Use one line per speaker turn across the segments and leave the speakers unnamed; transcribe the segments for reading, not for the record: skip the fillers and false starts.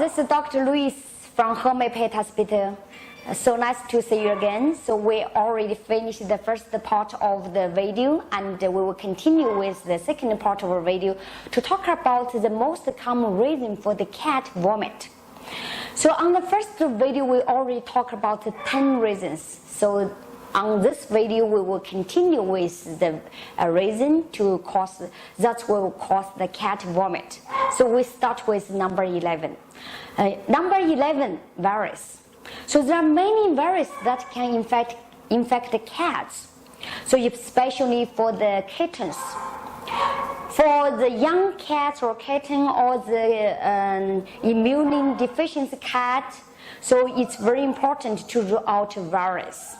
this is Dr. Luis from Home Pet Hospital. So nice to see you again. So we already finished the first part of the video, and we will continue with the second part of our video to talk about the most common reason for the cat vomit. So on the first video, we already talked about the 10 reasons. So on this video, we will continue with the reason that will cause the cat vomit. So we start with number 11. Number 11, virus. So there are many viruses that can infect the cats. So especially for the kittens. For the young cat or kitten or the immune deficiency cat, so it's very important to rule out virus.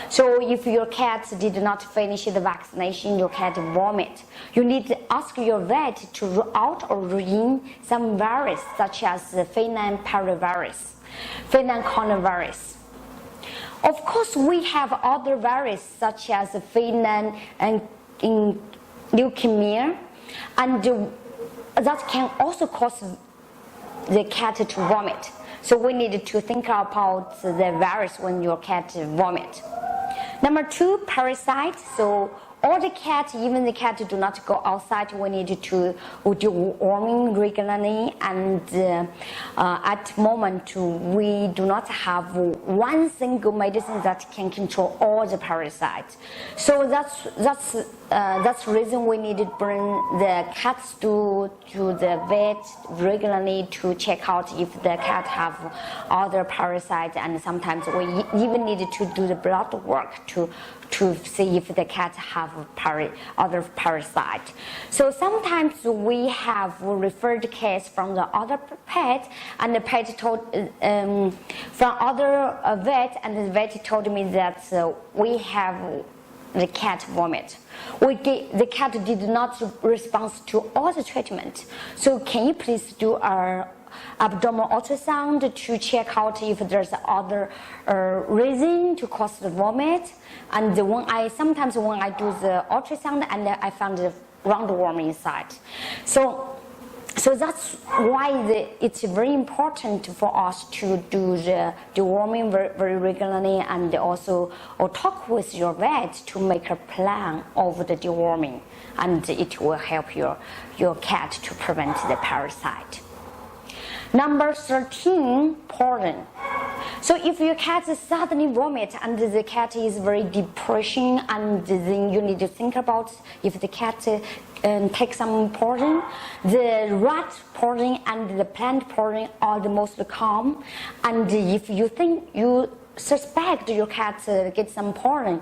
So if your cat did not finish the vaccination, your cat vomit, you need to ask your vet to rule out or rule in some virus such as the feline paravirus, feline coronavirus. Of course, we have other viruses such as feline and leukemia, and that can also cause the cat to vomit. So we need to think about the virus when your cat vomit. Number 2, parasites. So all the cats, even the cat, do not go outside. We need to do warming regularly, and at the moment we do not have one single medicine that can control all the parasites. So that's the reason we need to bring the cats to the vet regularly to check out if the cat have other parasites, and sometimes we even need to do the blood work to see if the cat have other parasite. So sometimes we have referred case from the other pet, and the pet told from other vet, and the vet told me that we have the cat vomit. The cat did not respond to all the treatment. So can you please do our abdominal ultrasound to check out if there's other reason to cause the vomit? And sometimes when I do the ultrasound, and I found the roundworm inside. So that's why it's very important for us to do the deworming very regularly, and also talk with your vet to make a plan of the deworming, and it will help your cat to prevent the parasite. Number 13, pollen. So if your cat suddenly vomit and the cat is very depression, and then you need to think about if the cat takes some pollen. The rat pollen and the plant pollen are the most common, and if you suspect your cat get some pollen,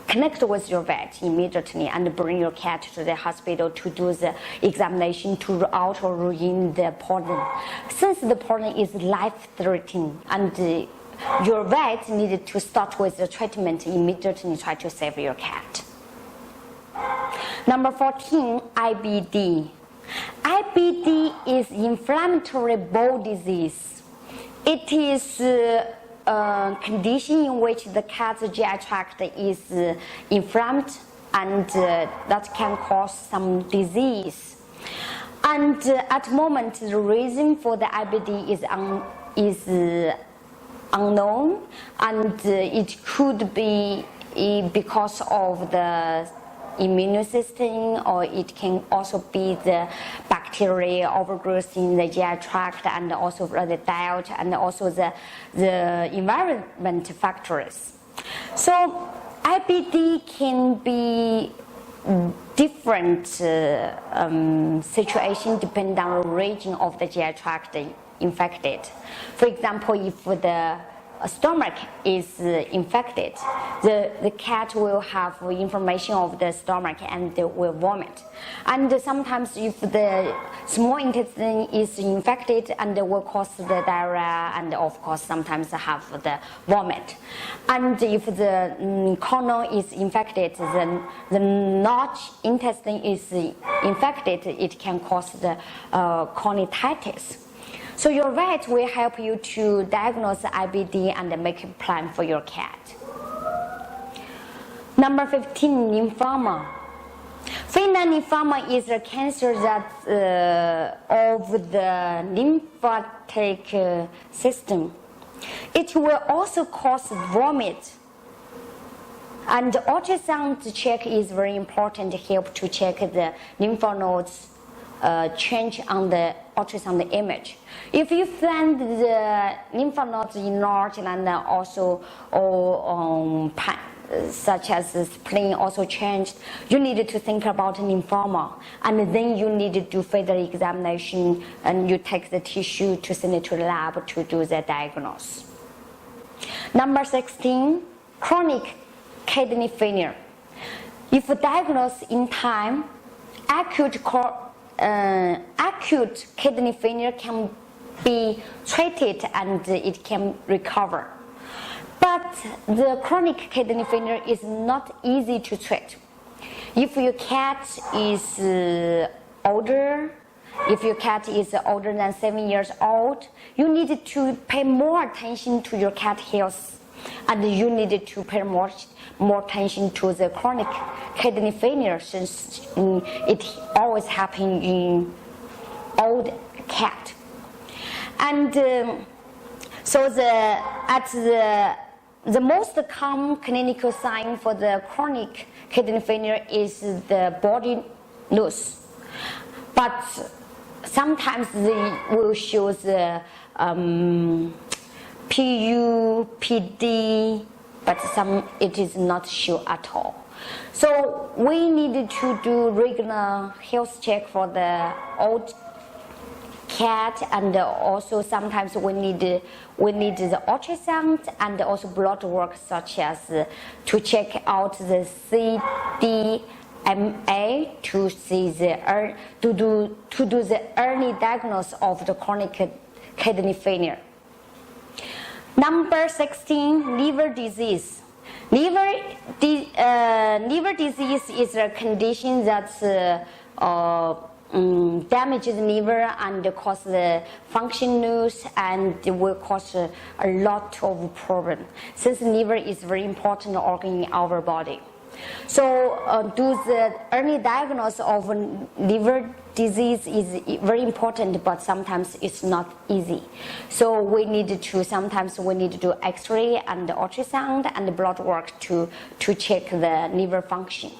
connect with your vet immediately and bring your cat to the hospital to do the examination to rule out or rule in the pollen. Since the pollen is life-threatening, and your vet needed to start with the treatment immediately, try to save your cat. Number 14, IBD. IBD is inflammatory bowel disease. It is condition in which the cat's GI tract is inflamed, and that can cause some disease. And at the moment, the reason for the IBD is unknown, and it could be because of the immune system, or it can also be the bacteria overgrowth in the GI tract, and also the diet, and also the environment factors. So IBD can be different situation depending on the region of the GI tract infected. For example, if the stomach is infected, the cat will have information of the stomach and will vomit. And sometimes if the small intestine is infected, and will cause the diarrhea, and of course sometimes have the vomit. And if the colon is infected, then the large intestine is infected, it can cause the colonitis. So your vet will help you to diagnose IBD and make a plan for your cat. Number 15, lymphoma. Fecal lymphoma is a cancer that of the lymphatic system. It will also cause vomit. And the ultrasound check is very important to help to check the lymph nodes change on the ultrasound image. If you find the lymph nodes enlarged and also such as the spleen also changed, you need to think about lymphoma, and then you need to do further examination, and you take the tissue to send it to the lab to do the diagnosis. Number 16, chronic kidney failure. If diagnosed in time, acute kidney failure can be treated and it can recover. But the chronic kidney failure is not easy to treat. If your cat is older than 7 years old, you need to pay more attention to your cat health, and you need to pay more attention to the chronic kidney failure, since it always happens in old cat. And so the most common clinical sign for the chronic kidney failure is the body loss, but sometimes they will show the PU, PD, but some it is not sure at all. So we need to do regular health check for the old cat, and also sometimes we need the ultrasound and also blood work, such as to check out the CDMA to see to do the early diagnosis of the chronic kidney failure. Number 16, liver disease. Liver disease is a condition that damages the liver and cause the function loss, and will cause a lot of problem, since the liver is very important organ in our body. So do the early diagnosis of liver disease is very important, but sometimes it's not easy. So sometimes we need to do X-ray and ultrasound and blood work to check the liver function.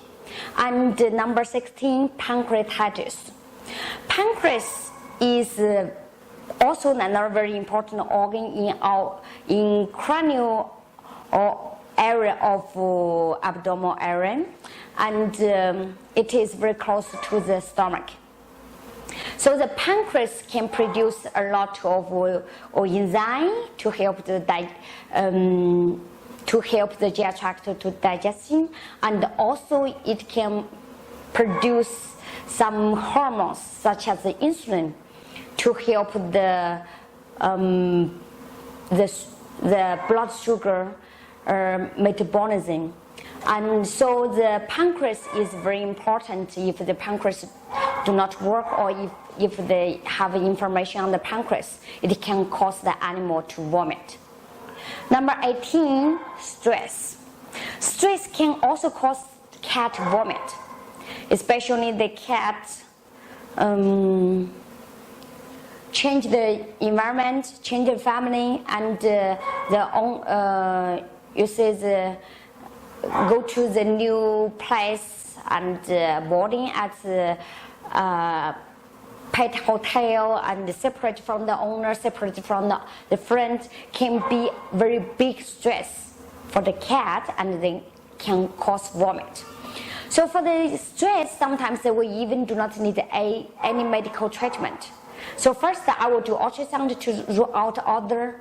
And number 16, pancreatitis. Pancreas is also another very important organ in cranial area of abdominal area, and it is very close to the stomach. So the pancreas can produce a lot of enzyme to help the GI tract to digestion, and also it can produce some hormones such as the insulin to help the blood sugar metabolism. And so the pancreas is very important. If the pancreas do not work, or if they have inflammation on the pancreas, it can cause the animal to vomit. Number 18, stress. Stress can also cause cat vomit, especially the cat change the environment, change the family, and go to the new place and boarding at the pet hotel, and separate from the owner, separate from the friend, can be very big stress for the cat, and they can cause vomit. So for the stress, sometimes we even do not need any medical treatment. So first I will do ultrasound to rule out other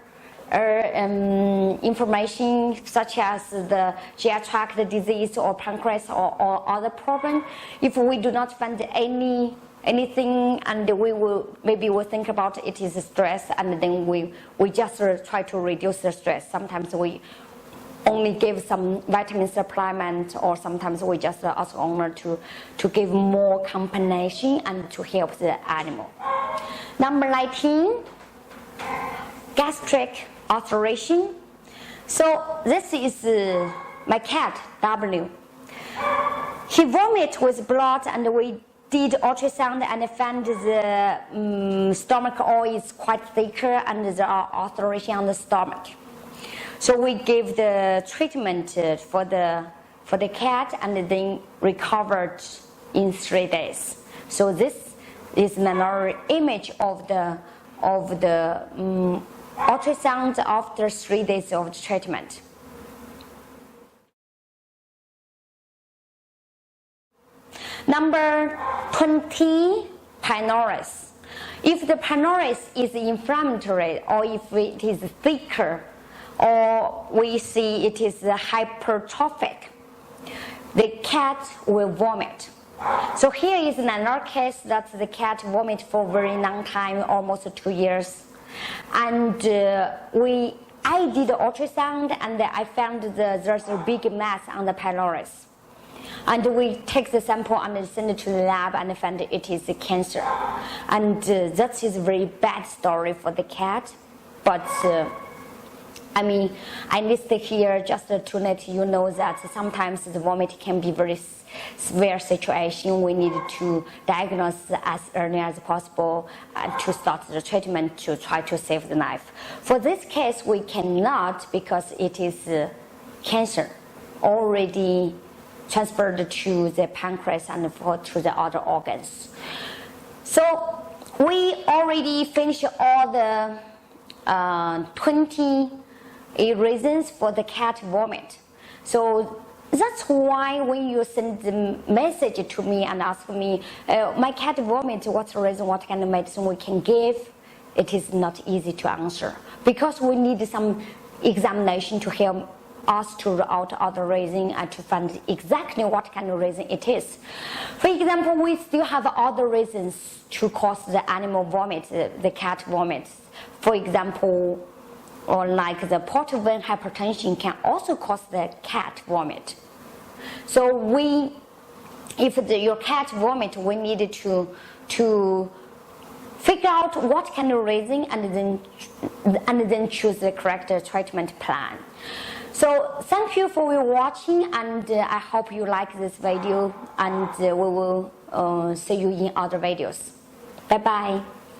information, such as the GI tract disease or pancreas or other problem. If we do not find anything, and maybe we'll think about it is stress, and then we just try to reduce the stress. Sometimes we only give some vitamin supplement, or sometimes we just ask the owner to give more combination and to help the animal. Number 19, gastric ulceration. So this is my cat, W. He vomit with blood, and we did ultrasound and found the stomach oil is quite thicker and there are ulceration on the stomach. So we gave the treatment for the cat and then recovered in 3 days. So this is another image of the ultrasound after 3 days of treatment. Number 20, pylorus. If the pylorus is inflammatory or if it is thicker or we see it is hypertrophic, the cat will vomit. So here is another case that the cat vomit for a very long time, almost 2 years. And I did ultrasound and I found there's a big mass on the pylorus. And we take the sample and send it to the lab and find it is a cancer. And that is a very bad story for the cat. But I listed here just to let you know that sometimes the vomit can be very severe situation. We need to diagnose as early as possible to start the treatment to try to save the life. For this case, we cannot because it is cancer already transferred to the pancreas and to the other organs. So we already finished all the 20 reasons for the cat vomit. So that's why when you send the message to me and ask me, my cat vomit, what's the reason, what kind of medicine we can give, it is not easy to answer because we need some examination to help us to rule out other reason and to find exactly what kind of reason it is. For example, we still have other reasons to cause the animal vomit, the cat vomit. For example, or like the portal vein hypertension can also cause the cat vomit. So if your cat vomit, we need to figure out what kind of reason and then choose the correct treatment plan. So thank you for watching, and I hope you like this video, and we will see you in other videos. Bye bye.